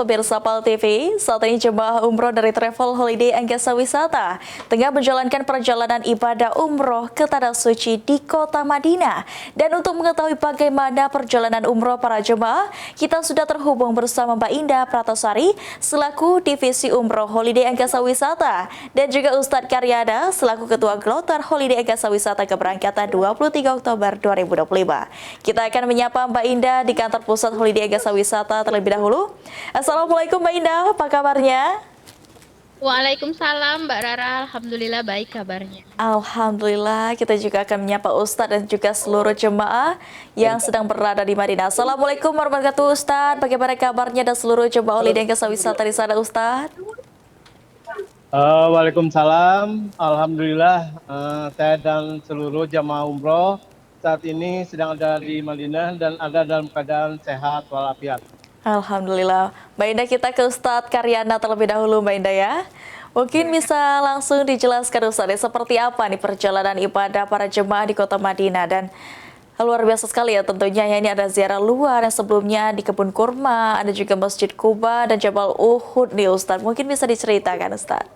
pemirsa PAL TV. Saat ini jemaah umroh dari Travel Holiday Anggasa Wisata tengah menjalankan perjalanan ibadah umroh ke Tanah Suci di Kota Madinah. Dan untuk mengetahui bagaimana perjalanan umroh para jemaah, kita sudah terhubung bersama Mbak Indah Pratasari selaku Divisi Umroh Holiday Anggasa Wisata dan juga Ustadz Karyana selaku Ketua Kloter Holiday Anggasa Wisata keberangkatan 23 Oktober 2025. Kita akan menyapa Mbak Indah di kantor pusat Holiday Anggasa Wisata terlebih dahulu. Assalamualaikum Mbak Indah, apa kabarnya? Waalaikumsalam Mbak Rara, Alhamdulillah baik kabarnya. Alhamdulillah, kita juga akan menyapa Ustadz dan juga seluruh jemaah yang sedang berada di Madinah. Assalamualaikum warahmatullahi wabarakatuh Ustadz, bagaimana kabarnya dan seluruh jemaah Holiday Anggasa Wisata di sana Ustadz? Waalaikumsalam, Alhamdulillah saya dan seluruh jamaah umroh saat ini sedang ada di Madinah dan ada dalam keadaan sehat walafiat. Alhamdulillah. Mbak Indah, kita ke Ustadz Karyana terlebih dahulu Mbak Indah ya. Mungkin bisa langsung dijelaskan Ustadz, seperti apa nih perjalanan ibadah para jemaah di Kota Madinah dan luar biasa sekali ya tentunya ya, ini ada ziarah luar yang sebelumnya di Kebun Kurma, ada juga Masjid Kuba dan Jabal Uhud nih Ustadz. Mungkin bisa diceritakan Ustadz.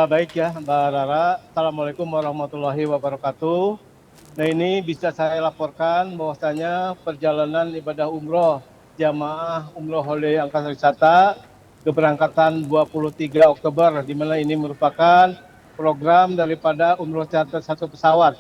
Baik ya Mbak Rara, Assalamualaikum warahmatullahi wabarakatuh. Nah ini bisa saya laporkan bahwasanya perjalanan ibadah umroh jamaah umroh Holiday Anggasa Wisata keberangkatan 23 Oktober, di mana ini merupakan program daripada umroh charter satu pesawat.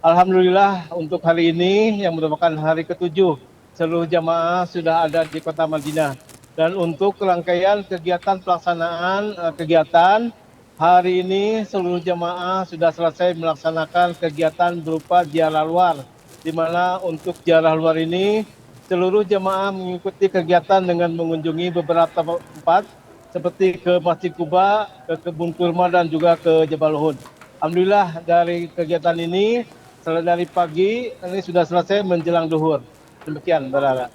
Alhamdulillah untuk hari ini yang merupakan hari ke-7 seluruh jamaah sudah ada di Kota Madinah. Dan untuk rangkaian kegiatan pelaksanaan kegiatan hari ini seluruh jamaah sudah selesai melaksanakan kegiatan berupa ziarah luar, di mana untuk ziarah luar ini seluruh jamaah mengikuti kegiatan dengan mengunjungi beberapa tempat seperti ke Masjid Kuba, ke Kebun Kurma dan juga ke Jabal Uhud. Alhamdulillah dari kegiatan ini dari pagi ini sudah selesai menjelang duhur. Demikian, Mbak Rara.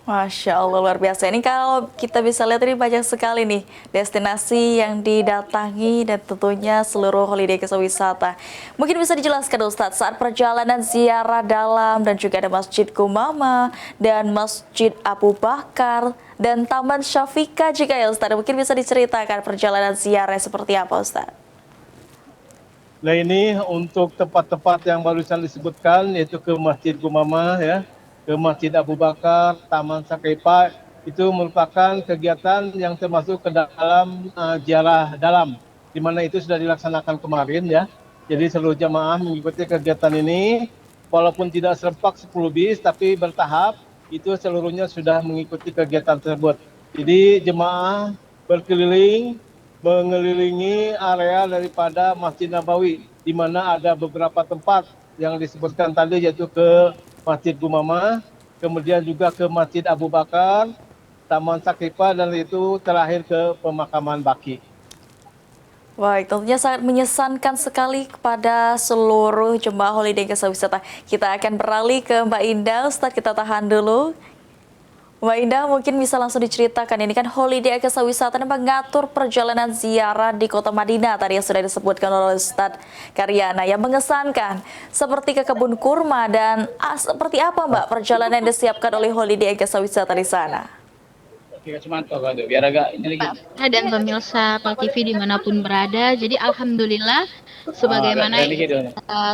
Masya Allah, luar biasa. Ini kalau kita bisa lihat ini banyak sekali nih destinasi yang didatangi dan tentunya seluruh Holiday Anggasa Wisata. Mungkin bisa dijelaskan Ustadz, saat perjalanan ziarah dalam dan juga ada Masjid Gumama dan Masjid Abu Bakar dan Taman Syafika juga ya Ustadz. Mungkin bisa diceritakan perjalanan ziarah seperti apa Ustadz? Nah ini untuk tempat-tempat yang barusan disebutkan, yaitu ke Masjid Gumama ya, ke Masjid Abu Bakar, Taman Sakaipa, itu merupakan kegiatan yang termasuk ke dalam ziarah dalam, di mana itu sudah dilaksanakan kemarin ya. Jadi seluruh jamaah mengikuti kegiatan ini, walaupun tidak serempak 10 bis, tapi bertahap, itu seluruhnya sudah mengikuti kegiatan tersebut. Jadi jemaah berkeliling, mengelilingi area daripada Masjid Nabawi, di mana ada beberapa tempat yang disebutkan tadi, yaitu ke Masjid Gumama, kemudian juga ke Masjid Abu Bakar, Taman Sakifa, dan itu terakhir ke pemakaman Baki. Baik, tentunya sangat mengesankan sekali kepada seluruh jemaah Holiday Anggasa Wisata. Kita akan beralih ke Mbak Indah, Ustadz kita tahan dulu. Mbak Indah mungkin bisa langsung diceritakan, ini kan Holiday Anggasa Wisata ini mengatur perjalanan ziarah di Kota Madinah tadi yang sudah disebutkan oleh Ustadz Karyana yang mengesankan seperti ke Kebun Kurma dan seperti apa Mbak perjalanan yang disiapkan oleh Holiday Anggasa Wisata di sana? Biar agak ini lagi. Dan pemirsa PAL TV dimanapun berada, jadi Alhamdulillah sebagaimana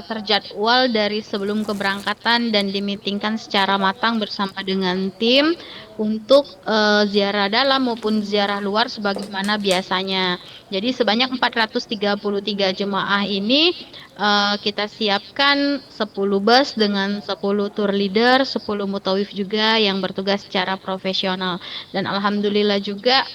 terjadwal dari sebelum keberangkatan dan dimitingkan secara matang bersama dengan tim untuk ziarah dalam maupun ziarah luar sebagaimana biasanya. Jadi sebanyak 433 jemaah ini kita siapkan 10 bus dengan 10 tour leader, 10 mutawif juga yang bertugas secara profesional. Dan Alhamdulillah juga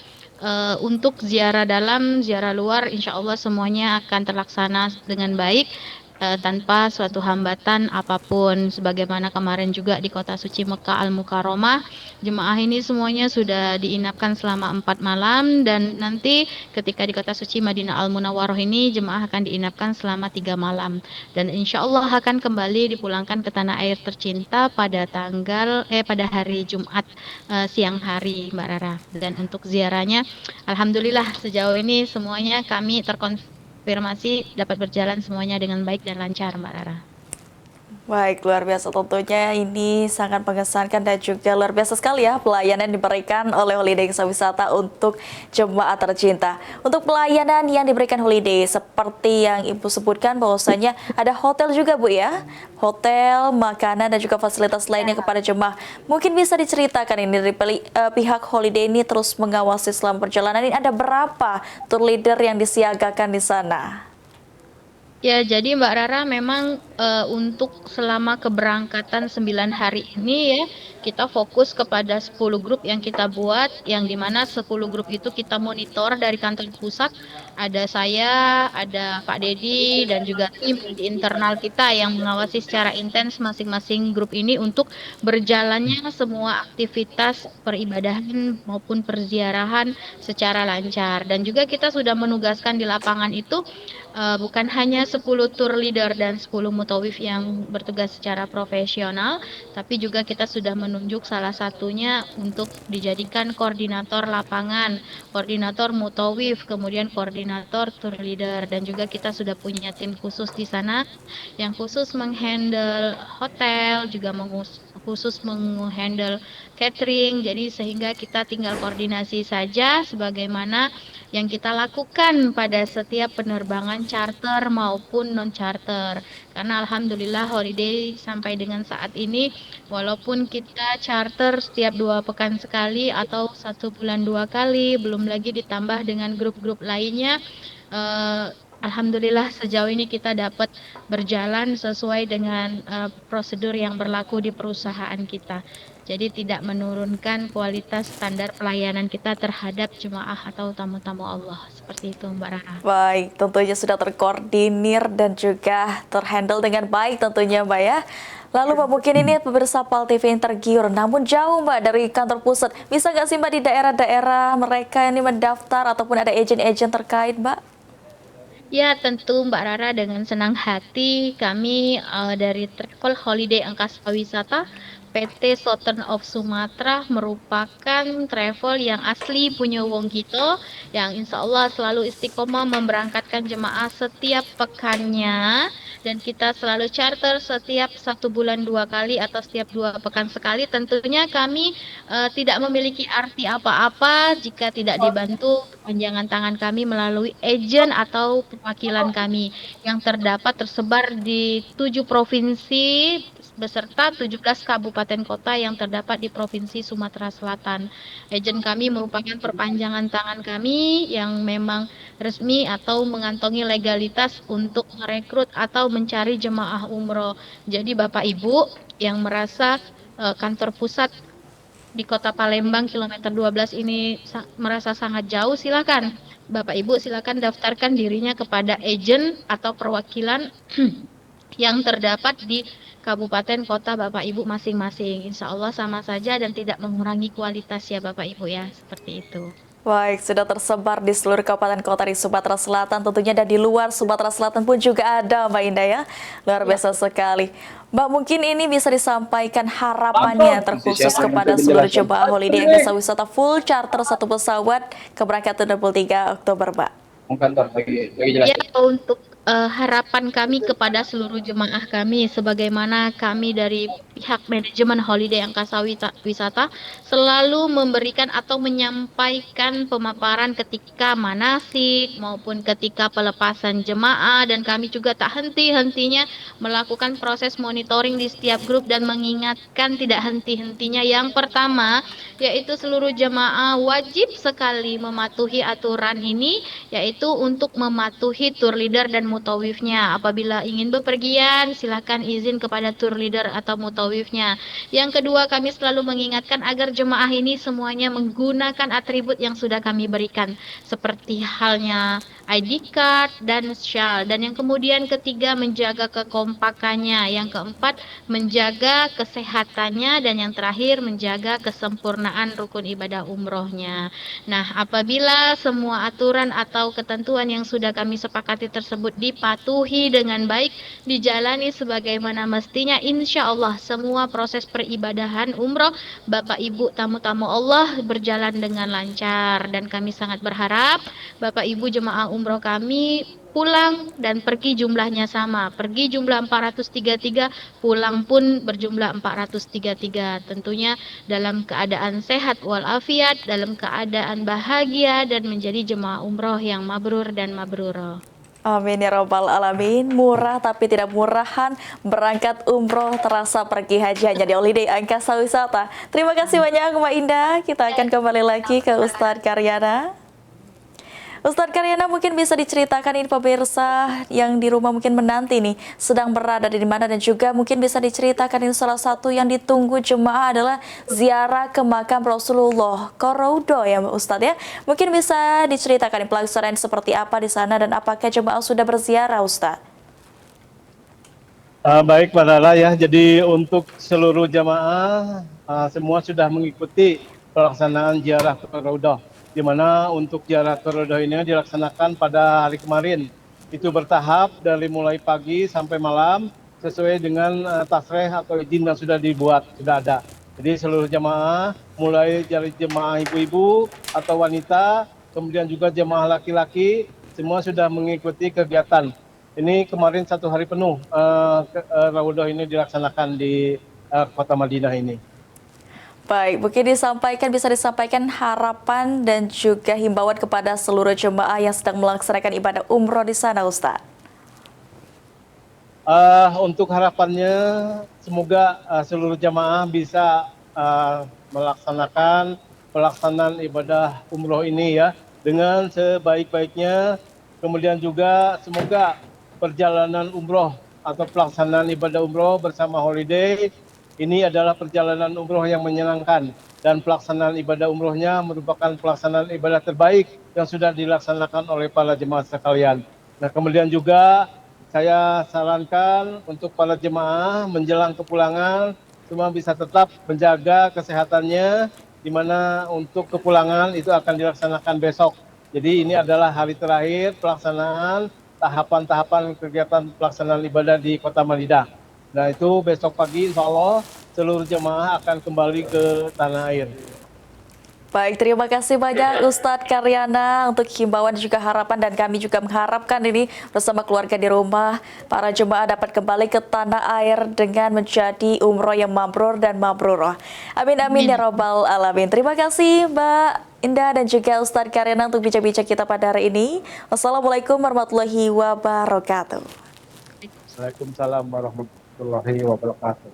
untuk ziarah dalam, ziarah luar, insya Allah semuanya akan terlaksana dengan baik tanpa suatu hambatan apapun. Sebagaimana kemarin juga di Kota Suci Mekah Al-Mukarramah, jemaah ini semuanya sudah diinapkan selama 4 malam dan nanti ketika di Kota Suci Madinah Al-Munawwaroh ini jemaah akan diinapkan selama 3 malam dan insya Allah akan kembali dipulangkan ke tanah air tercinta pada pada hari Jumat siang hari Mbak Rara. Dan untuk ziarahnya Alhamdulillah sejauh ini semuanya kami terkonfirmasi dapat berjalan semuanya dengan baik dan lancar Mbak Rara. Baik, luar biasa tentunya ini sangat mengesankan dan juga luar biasa sekali ya pelayanan yang diberikan oleh Holiday Desa Wisata untuk jemaah tercinta. Untuk pelayanan yang diberikan Holiday seperti yang Ibu sebutkan bahwasanya ada hotel juga Bu ya. Hotel, makanan dan juga fasilitas lainnya kepada jemaah. Mungkin bisa diceritakan ini dari pihak Holiday ini terus mengawasi selama perjalanan ini ada berapa tour leader yang disiagakan di sana? Ya, jadi Mbak Rara memang untuk selama keberangkatan 9 hari ini ya, kita fokus kepada 10 grup yang kita buat, yang dimana 10 grup itu kita monitor dari kantor pusat. Ada saya, ada Pak Dedi, dan juga tim di internal kita yang mengawasi secara intens masing-masing grup ini untuk berjalannya semua aktivitas peribadahan maupun perziarahan secara lancar. Dan juga kita sudah menugaskan di lapangan itu bukan hanya 10 tour leader dan 10 mutawif yang bertugas secara profesional, tapi juga kita sudah menunjuk salah satunya untuk dijadikan koordinator lapangan, koordinator mutawif, kemudian koordinator tour leader, dan juga kita sudah punya tim khusus di sana yang khusus menghandle hotel, juga khusus menghandle catering, jadi sehingga kita tinggal koordinasi saja sebagaimana yang kita lakukan pada setiap penerbangan charter maupun non-charter. Karena alhamdulillah Holiday sampai dengan saat ini, walaupun kita charter setiap 2 pekan sekali atau 1 bulan 2 kali, belum lagi ditambah dengan grup-grup lainnya, alhamdulillah sejauh ini kita dapat berjalan sesuai dengan prosedur yang berlaku di perusahaan kita. Jadi tidak menurunkan kualitas standar pelayanan kita terhadap jemaah atau tamu-tamu Allah. Seperti itu Mbak Rara. Baik, tentunya sudah terkoordinir dan juga terhandle dengan baik tentunya Mbak ya. Lalu Mbak mungkin ini pemirsa PAL TV yang tergiur, namun jauh Mbak dari kantor pusat. Bisa nggak sih Mbak di daerah-daerah mereka ini mendaftar ataupun ada agen-agen terkait Mbak? Ya, tentu Mbak Rara dengan senang hati kami dari Travel Holiday Angkasa Wisata PT Southern of Sumatra merupakan travel yang asli punya wong kita yang insya Allah selalu istiqomah memberangkatkan jemaah setiap pekannya dan kita selalu charter setiap 1 bulan 2 kali atau setiap 2 pekan sekali. Tentunya kami tidak memiliki arti apa-apa jika tidak dibantu perpanjangan tangan kami melalui agen atau perwakilan kami yang tersebar di 7 provinsi beserta 17 kabupaten kota yang terdapat di Provinsi Sumatera Selatan. Agen kami merupakan perpanjangan tangan kami yang memang resmi atau mengantongi legalitas untuk merekrut atau mencari jemaah umroh. Jadi Bapak Ibu yang merasa kantor pusat di Kota Palembang kilometer 12 ini merasa sangat jauh, silakan Bapak Ibu silakan daftarkan dirinya kepada agen atau perwakilan yang terdapat di kabupaten kota Bapak Ibu masing-masing. Insya Allah sama saja dan tidak mengurangi kualitas ya Bapak Ibu ya, seperti itu. Baik, sudah tersebar di seluruh kabupaten kota di Sumatera Selatan, tentunya dan di luar Sumatera Selatan pun juga ada Mbak Indah ya. Luar biasa sekali. Mbak mungkin ini bisa disampaikan harapannya terkhusus kepada seluruh jemaah Holiday Angkasa Wisata full charter 1 pesawat keberangkatan 23 Oktober Mbak. Ya, untuk harapan kami kepada seluruh jemaah kami, sebagaimana kami dari pihak manajemen Holiday Angkasa Wisata selalu memberikan atau menyampaikan pemaparan ketika manasik maupun ketika pelepasan jemaah, dan kami juga tak henti-hentinya melakukan proses monitoring di setiap grup dan mengingatkan tidak henti-hentinya. Yang pertama, yaitu seluruh jemaah wajib sekali mematuhi aturan ini, yaitu untuk mematuhi tour leader dan mutawifnya. Apabila ingin bepergian, silakan izin kepada tour leader atau mutawifnya. Yang kedua, kami selalu mengingatkan agar jemaah ini semuanya menggunakan atribut yang sudah kami berikan, seperti halnya ID card dan syal. Dan yang kemudian ketiga, menjaga kekompakannya. Yang keempat, menjaga kesehatannya. Dan yang terakhir, menjaga kesempurnaan rukun ibadah umrohnya. Nah, apabila semua aturan atau ketentuan yang sudah kami sepakati tersebut dipatuhi dengan baik, dijalani sebagaimana mestinya, insya Allah semua proses peribadahan umroh Bapak Ibu tamu-tamu Allah berjalan dengan lancar, dan kami sangat berharap Bapak Ibu jemaah umroh kami pulang dan pergi jumlahnya sama. Pergi jumlah 433, pulang pun berjumlah 433. Tentunya dalam keadaan sehat walafiat, dalam keadaan bahagia, dan menjadi jemaah umroh yang mabrur dan mabrurah. Amin ya robbal alamin. Murah tapi tidak murahan, berangkat umroh terasa pergi haji hanya di Holiday Angkasa Wisata. Terima kasih banyak Mbak Indah. Kita akan kembali lagi ke Ustadz Karyana. Ustadz Karyana, mungkin bisa diceritakan ini pemirsa yang di rumah mungkin menanti nih sedang berada di mana, dan juga mungkin bisa diceritakan ini salah satu yang ditunggu jemaah adalah ziarah ke makam Rasulullah Korodo ya Ustadz ya. Mungkin bisa diceritakan pelaksanaan seperti apa di sana dan apakah jemaah sudah berziarah Ustadz? Baik Pak Lala ya, jadi untuk seluruh jamaah semua sudah mengikuti pelaksanaan ziarah ke Raudah, di mana untuk ziarah ke Raudah ini dilaksanakan pada hari kemarin. Itu bertahap dari mulai pagi sampai malam sesuai dengan tasreh atau izin yang sudah dibuat, sudah ada. Jadi seluruh jamaah, mulai dari jemaah ibu-ibu atau wanita, kemudian juga jemaah laki-laki, semua sudah mengikuti kegiatan. Ini kemarin 1 hari penuh Raudah ini dilaksanakan di Kota Madinah ini. Baik, mungkin bisa disampaikan harapan dan juga himbauan kepada seluruh jemaah yang sedang melaksanakan ibadah umroh di sana, Ustaz. Untuk harapannya, semoga seluruh jemaah bisa melaksanakan pelaksanaan ibadah umroh ini ya dengan sebaik-baiknya. Kemudian juga semoga perjalanan umroh atau pelaksanaan ibadah umroh bersama Holiday ini adalah perjalanan umroh yang menyenangkan, dan pelaksanaan ibadah umrohnya merupakan pelaksanaan ibadah terbaik yang sudah dilaksanakan oleh para jemaah sekalian. Nah, kemudian juga saya sarankan untuk para jemaah menjelang kepulangan semua bisa tetap menjaga kesehatannya, di mana untuk kepulangan itu akan dilaksanakan besok. Jadi ini adalah hari terakhir pelaksanaan tahapan-tahapan kegiatan pelaksanaan ibadah di Kota Madinah. Nah itu besok pagi insya Allah seluruh jemaah akan kembali ke tanah air. Baik, terima kasih banyak Ustadz Karyana untuk himbauan dan juga harapan, dan kami juga mengharapkan ini bersama keluarga di rumah para jemaah dapat kembali ke tanah air dengan menjadi umroh yang mabrur dan mabrurah. Amin amin ya robbal alamin. Terima kasih Mbak Indah dan juga Ustadz Karyana untuk bincang-bincang kita pada hari ini. Wassalamualaikum warahmatullahi wabarakatuh. Waalaikumsalam warahmatullahi wabarakatuh.